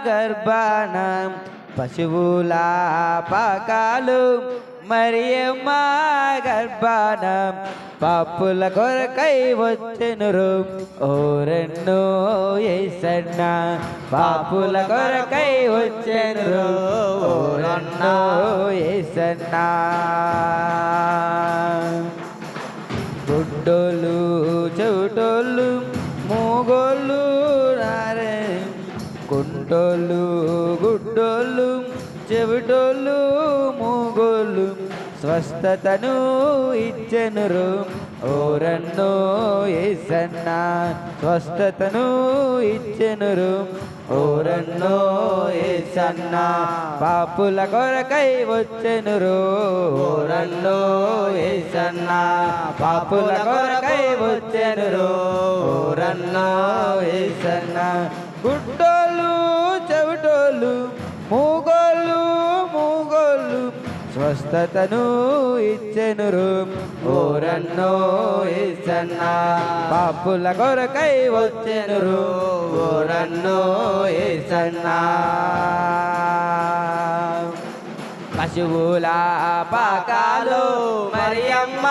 గర్భాన పశువుల పాకాలు మరియమ్మ గర్భాన పాపుల కొరకై వచ్చెనురు ఓరన్నో యేసన్న పాపుల కొరకై వచ్చెనురు ఓరన్నో యేసన్న గుడ్డోళ్ళు చెవిటోళ్ళు మూగోళ్ళు రారే కుంటోళ్ళు గుడ్డోళ్ళు చెవిటోళ్ళు మూగోళ్ళు స్వస్థతను ఇచ్చెనురు ఓరన్నో యేసన్న స్వస్థతను ఇచ్చెనురు ఓరన్నో యేసన్న పాపుల కొరకై వచ్చెనురు ఓరన్నో యేసన్న పాపుల కొరకై వచ్చెనురు ఓరన్నో యేసన్న గుడ్డోళ్ళు చెవిటోళ్ళు మూగోళ్ళు స్వస్థతను ఇచ్చెనురు ఓరన్నో యేసన్న పాపుల కొరకై వచ్చెనురు ఓరన్నో యేసన్న పశువుల పాకాలు మరియమ్మ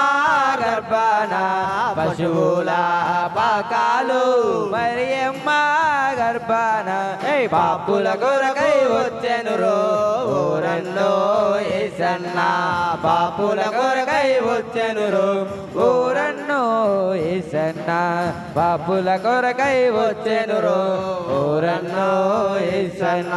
గర్భాన పశువుల పాకాలు మరియమ్మ గర్భాన పాపుల కొరకై వచ్చెనురు ఓరన్నో యేసన్న పాపుల కొరకై వచ్చెనురు ఓరన్నో యేసన్న పాపుల కొరకై వచ్చెనురు ఓరన్నో యేసన్న